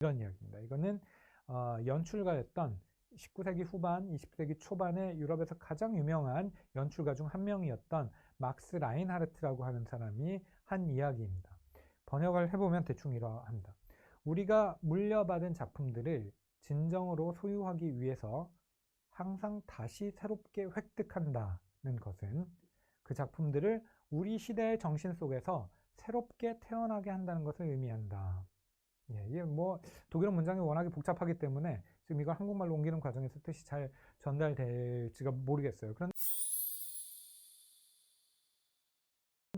이런 이야기입니다. 이거는 연출가였던 19세기 후반, 20세기 초반에 유럽에서 가장 유명한 연출가 중 한 명이었던 막스 라인하르트라고 하는 사람이 한 이야기입니다. 번역을 해보면 대충 이러합니다. 우리가 물려받은 작품들을 진정으로 소유하기 위해서 항상 다시 새롭게 획득한다는 것은 그 작품들을 우리 시대의 정신 속에서 새롭게 태어나게 한다는 것을 의미한다. 예, 이게 뭐 독일어 문장이 워낙에 복잡하기 때문에 지금 이걸 한국말로 옮기는 과정에서 뜻이 잘 전달될지가 모르겠어요. 그런데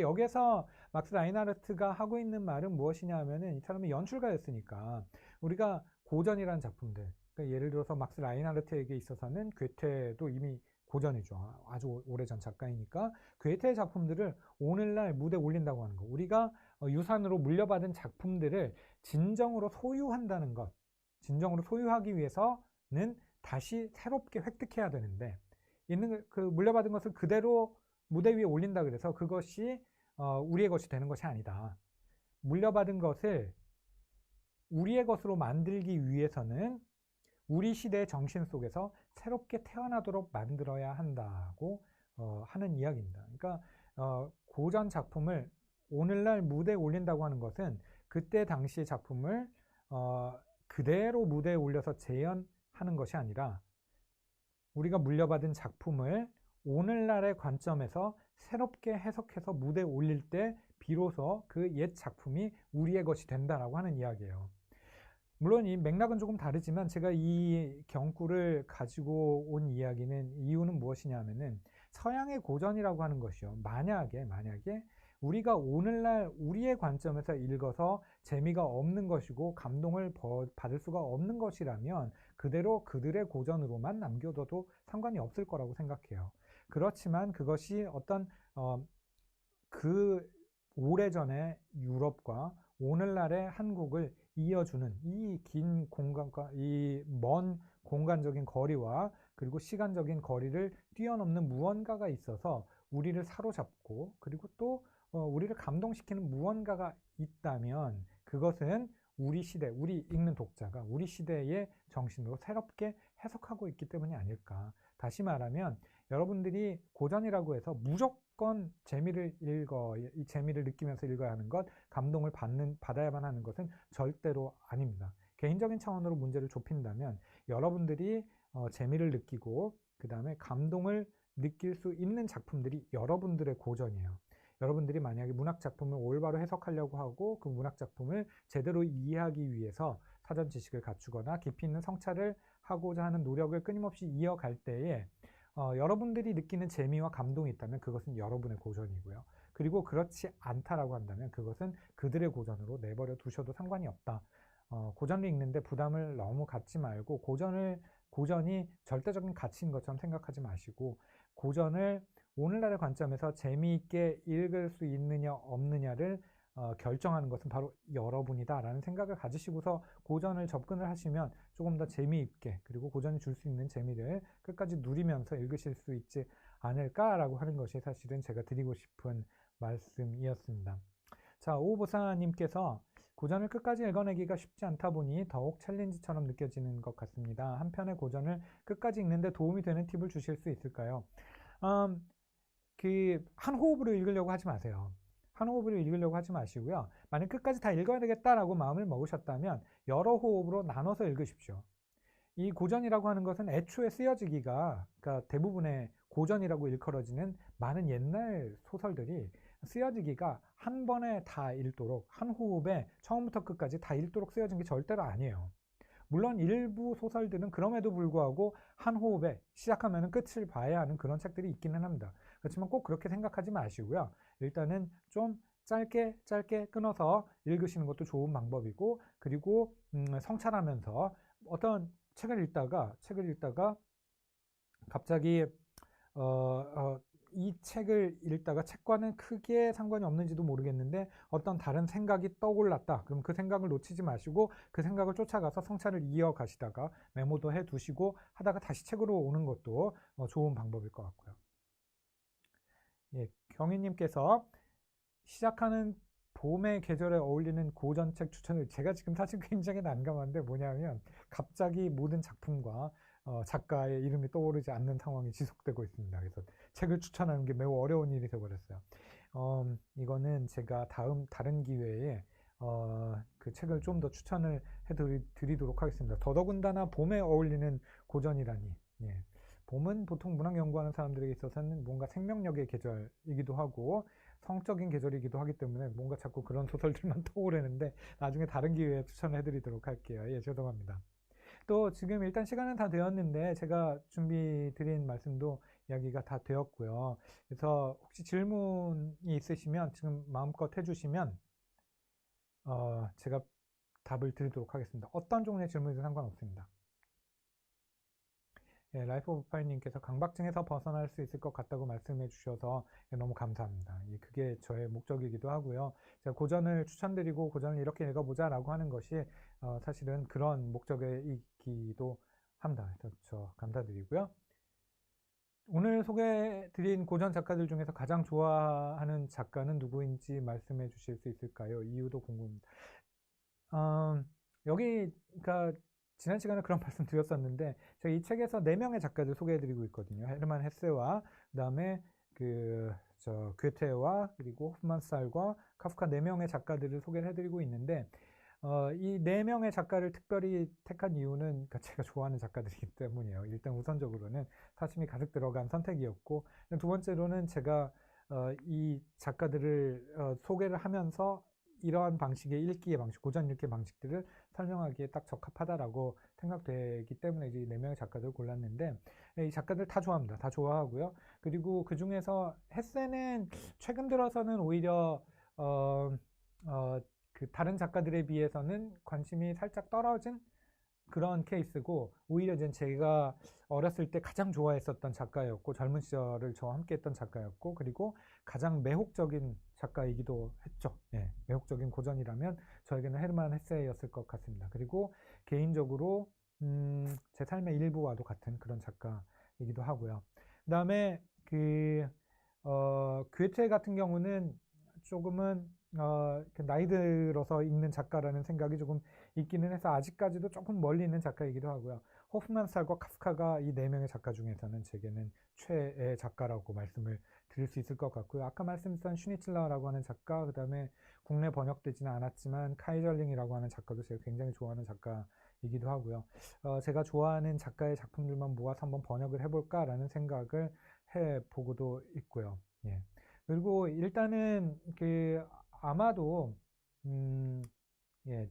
여기서 막스 라인하르트가 하고 있는 말은 무엇이냐 하면은 이 사람이 연출가였으니까 우리가 고전이라는 작품들, 그러니까 예를 들어서 막스 라인하르트에게 있어서는 괴테도 이미 고전이죠. 아주 오래전 작가이니까 괴테의 작품들을 오늘날 무대에 올린다고 하는 거, 우리가 유산으로 물려받은 작품들을 진정으로 소유한다는 것, 진정으로 소유하기 위해서는 다시 새롭게 획득해야 되는데, 있는 그 물려받은 것을 그대로 무대 위에 올린다 그래서 그것이 우리의 것이 되는 것이 아니다. 물려받은 것을 우리의 것으로 만들기 위해서는 우리 시대의 정신 속에서 새롭게 태어나도록 만들어야 한다고 하는 이야기입니다. 그러니까 고전 작품을 오늘날 무대에 올린다고 하는 것은 그때 당시의 작품을 그대로 무대에 올려서 재현하는 것이 아니라 우리가 물려받은 작품을 오늘날의 관점에서 새롭게 해석해서 무대에 올릴 때 비로소 그 옛 작품이 우리의 것이 된다라고 하는 이야기예요. 물론 이 맥락은 조금 다르지만 제가 이 경구를 가지고 온 이유는 무엇이냐 하면은 서양의 고전이라고 하는 것이요. 만약에 우리가 오늘날 우리의 관점에서 읽어서 재미가 없는 것이고 감동을 받을 수가 없는 것이라면 그대로 그들의 고전으로만 남겨둬도 상관이 없을 거라고 생각해요. 그렇지만 그것이 어떤 그 오래전의 유럽과 오늘날의 한국을 이어주는 이 긴 공간과 이 먼 공간적인 거리와 그리고 시간적인 거리를 뛰어넘는 무언가가 있어서 우리를 사로잡고 그리고 또 우리를 감동시키는 무언가가 있다면 그것은 우리 시대, 우리 읽는 독자가 우리 시대의 정신으로 새롭게 해석하고 있기 때문이 아닐까. 다시 말하면 여러분들이 고전이라고 해서 무조건 재미를 이 재미를 느끼면서 읽어야 하는 것, 감동을 받아야만 하는 것은 절대로 아닙니다. 개인적인 차원으로 문제를 좁힌다면 여러분들이 재미를 느끼고 그 다음에 감동을 느낄 수 있는 작품들이 여러분들의 고전이에요. 여러분들이 만약에 문학작품을 올바로 해석하려고 하고 그 문학작품을 제대로 이해하기 위해서 사전 지식을 갖추거나 깊이 있는 성찰을 하고자 하는 노력을 끊임없이 이어갈 때에 여러분들이 느끼는 재미와 감동이 있다면 그것은 여러분의 고전이고요. 그리고 그렇지 않다라고 한다면 그것은 그들의 고전으로 내버려 두셔도 상관이 없다. 고전을 읽는데 부담을 너무 갖지 말고 고전이 절대적인 가치인 것처럼 생각하지 마시고 고전을 오늘날의 관점에서 재미있게 읽을 수 있느냐 없느냐를 결정하는 것은 바로 여러분이다라는 생각을 가지시고서 고전을 접근을 하시면 조금 더 재미있게 그리고 고전이 줄 수 있는 재미를 끝까지 누리면서 읽으실 수 있지 않을까라고 하는 것이 사실은 제가 드리고 싶은 말씀이었습니다. 자, 오보사님께서 고전을 끝까지 읽어내기가 쉽지 않다 보니 더욱 챌린지처럼 느껴지는 것 같습니다. 한 편의 고전을 끝까지 읽는데 도움이 되는 팁을 주실 수 있을까요? 한 호흡으로 읽으려고 하지 마세요. 한 호흡으로 읽으려고 하지 마시고요. 만약 끝까지 다 읽어야 되겠다라고 마음을 먹으셨다면 여러 호흡으로 나눠서 읽으십시오. 이 고전이라고 하는 것은 애초에 쓰여지기가 그러니까 대부분의 고전이라고 일컬어지는 많은 옛날 소설들이 쓰여지기가 한 번에 다 읽도록 한 호흡에 처음부터 끝까지 다 읽도록 쓰여진 게 절대로 아니에요. 물론 일부 소설들은 그럼에도 불구하고 한 호흡에 시작하면 끝을 봐야 하는 그런 책들이 있기는 합니다. 그렇지만 꼭 그렇게 생각하지 마시고요. 일단은 좀 짧게 끊어서 읽으시는 것도 좋은 방법이고 그리고 성찰하면서 어떤 책을 읽다가 갑자기 이 책을 읽다가 책과는 크게 상관이 없는지도 모르겠는데 어떤 다른 생각이 떠올랐다. 그럼 그 생각을 놓치지 마시고 그 생각을 쫓아가서 성찰을 이어가시다가 메모도 해 두시고 하다가 다시 책으로 오는 것도 좋은 방법일 것 같고요. 예, 경희님께서 시작하는 봄의 계절에 어울리는 고전책 추천을 제가 지금 사실 굉장히 난감한데 뭐냐면 갑자기 모든 작품과 작가의 이름이 떠오르지 않는 상황이 지속되고 있습니다. 그래서 책을 추천하는 게 매우 어려운 일이 되어버렸어요. 이거는 제가 다른 기회에 그 책을 좀 더 추천을 해드리도록 하겠습니다. 더더군다나 봄에 어울리는 고전이라니. 예. 봄은 보통 문학 연구하는 사람들에게 있어서는 뭔가 생명력의 계절이기도 하고 성적인 계절이기도 하기 때문에 뭔가 자꾸 그런 소설들만 떠오르는데 나중에 다른 기회에 추천을 해드리도록 할게요. 예, 죄송합니다. 또 지금 일단 시간은 다 되었는데 제가 준비 드린 말씀도 이야기가 다 되었고요. 그래서 혹시 질문이 있으시면 지금 마음껏 해주시면 제가 답을 드리도록 하겠습니다. 어떤 종류의 질문이든 상관없습니다. 예, 라이프 오브 파이님께서 강박증에서 벗어날 수 있을 것 같다고 말씀해 주셔서 너무 감사합니다. 예, 그게 저의 목적이기도 하고요. 제가 고전을 추천드리고 고전을 이렇게 읽어보자 라고 하는 것이 사실은 그런 목적이기도 합니다. 그래서 저 감사드리고요. 오늘 소개해드린 고전 작가들 중에서 가장 좋아하는 작가는 누구인지 말씀해 주실 수 있을까요? 이유도 궁금합니다. 그러니까 지난 시간에 그런 말씀 드렸었는데 제가 이 책에서 4명의 작가들 소개해드리고 있거든요. 헤르만 헤세와 그다음에 괴테와 그리고 호프만스탈과 카프카 4명의 작가들을 소개를 해드리고 있는데 이 4명의 작가를 특별히 택한 이유는 그러니까 제가 좋아하는 작가들이기 때문이에요. 일단 우선적으로는 사심이 가득 들어간 선택이었고 두 번째로는 제가 이 작가들을 소개를 하면서 이러한 방식의 읽기의 방식, 고전 읽기의 방식들을 설명하기에 딱 적합하다라고 생각되기 때문에 이제 4명의 작가들을 골랐는데 이 작가들 다 좋아합니다. 다 좋아하고요. 그리고 그 중에서 헤세는 최근 들어서는 오히려 그 다른 작가들에 비해서는 관심이 살짝 떨어진 그런 케이스고 오히려 이제 제가 어렸을 때 가장 좋아했었던 작가였고 젊은 시절을 저와 함께 했던 작가였고 그리고 가장 매혹적인 작가이기도 했죠. 예, 매혹적인 고전이라면 저에게는 헤르만 헤세였을 것 같습니다. 그리고 개인적으로 제 삶의 일부와도 같은 그런 작가이기도 하고요. 그 다음에 괴테 같은 경우는 조금은 나이 들어서 읽는 작가라는 생각이 조금 있기는 해서 아직까지도 조금 멀리 있는 작가이기도 하고요. 호프만스탈과 카프카가 이 4명의 작가 중에서는 제게는 최애 작가라고 말씀을 드릴 수 있을 것 같고요. 아까 말씀드렸던 슈니틀러라고 하는 작가, 그 다음에 국내 번역되지는 않았지만 카이절링이라고 하는 작가도 제가 굉장히 좋아하는 작가이기도 하고요. 제가 좋아하는 작가의 작품들만 모아서 한번 번역을 해볼까라는 생각을 해보고도 있고요. 예. 그리고 일단은 아마도 예,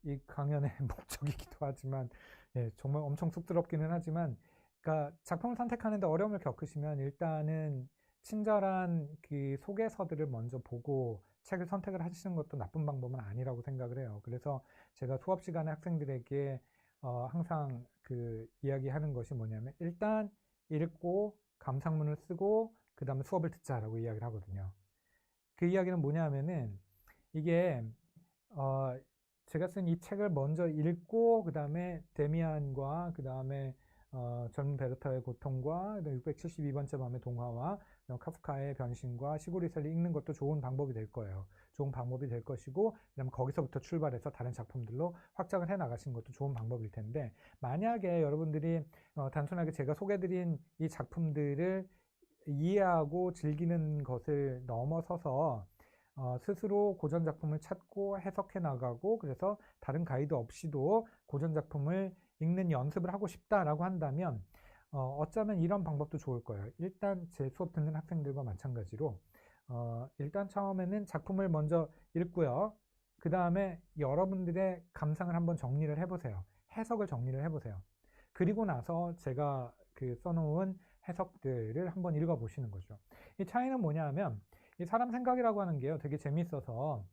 이 강연의 목적이기도 하지만 예, 정말 엄청 쑥스럽기는 하지만 그러니까 작품을 선택하는데 어려움을 겪으시면 일단은 친절한 그 소개서들을 먼저 보고 책을 선택을 하시는 것도 나쁜 방법은 아니라고 생각을 해요. 그래서 제가 수업 시간에 학생들에게 항상 이야기하는 것이 뭐냐면 일단 읽고 감상문을 쓰고 그 다음에 수업을 듣자라고 이야기를 하거든요. 그 이야기는 뭐냐면은 이게 제가 쓴 이 책을 먼저 읽고 그 다음에 데미안과 그 다음에 젊은 베르타의 고통과 672번째 밤의 동화와 카프카의 변신과 시골이설을 읽는 것도 좋은 방법이 될 거예요. 좋은 방법이 될 것이고 그다음에 거기서부터 출발해서 다른 작품들로 확장을 해 나가시는 것도 좋은 방법일 텐데 만약에 여러분들이 단순하게 제가 소개해드린 이 작품들을 이해하고 즐기는 것을 넘어서서 스스로 고전 작품을 찾고 해석해 나가고 그래서 다른 가이드 없이도 고전 작품을 읽는 연습을 하고 싶다라고 한다면 어쩌면 이런 방법도 좋을 거예요. 일단 제 수업 듣는 학생들과 마찬가지로 일단 처음에는 작품을 먼저 읽고요. 그 다음에 여러분들의 감상을 한번 정리를 해보세요. 해석을 정리를 해보세요. 그리고 나서 제가 써놓은 해석들을 한번 읽어보시는 거죠. 이 차이는 뭐냐 하면 이 사람 생각이라고 하는 게요 되게 재밌어서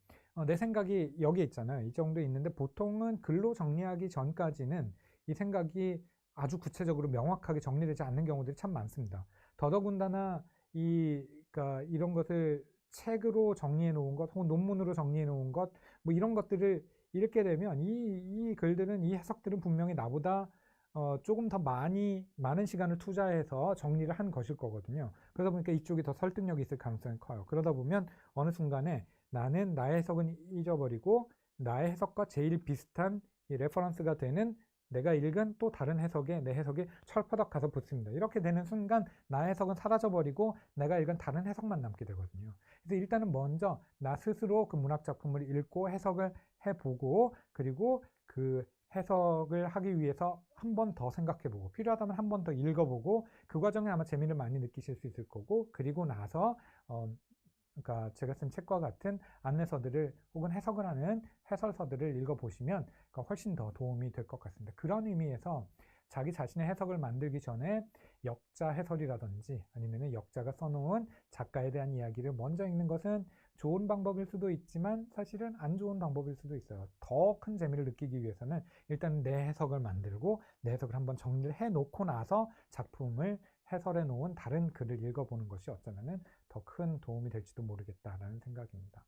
내 생각이 여기 있잖아요. 이 정도 있는데 보통은 글로 정리하기 전까지는 이 생각이 아주 구체적으로 명확하게 정리되지 않는 경우들이 참 많습니다. 더더군다나 그러니까 이런 것을 책으로 정리해 놓은 것 혹은 논문으로 정리해 놓은 것 뭐 이런 것들을 읽게 되면 이 글들은 이 해석들은 분명히 나보다 조금 더 많은 시간을 투자해서 정리를 한 것일 거거든요. 그러다 보니까 이쪽이 더 설득력이 있을 가능성이 커요. 그러다 보면 어느 순간에 나는 나의 해석은 잊어버리고 나의 해석과 제일 비슷한 이 레퍼런스가 되는 내가 읽은 또 다른 해석에 내 해석이 철퍼덕 가서 붙습니다. 이렇게 되는 순간 나의 해석은 사라져버리고 내가 읽은 다른 해석만 남게 되거든요. 그래서 일단은 먼저 나 스스로 그 문학 작품을 읽고 해석을 해보고 그리고 그 해석을 하기 위해서 한 번 더 생각해보고 필요하다면 한 번 더 읽어보고 그 과정에 아마 재미를 많이 느끼실 수 있을 거고 그리고 나서 그러니까 제가 쓴 책과 같은 안내서들을 혹은 해석을 하는 해설서들을 읽어보시면 훨씬 더 도움이 될 것 같습니다. 그런 의미에서 자기 자신의 해석을 만들기 전에 역자 해설이라든지 아니면 역자가 써놓은 작가에 대한 이야기를 먼저 읽는 것은 좋은 방법일 수도 있지만 사실은 안 좋은 방법일 수도 있어요. 더 큰 재미를 느끼기 위해서는 일단 내 해석을 만들고 내 해석을 한번 정리를 해놓고 나서 작품을 해설해 놓은 다른 글을 읽어보는 것이 어쩌면은 더 큰 도움이 될지도 모르겠다라는 생각입니다.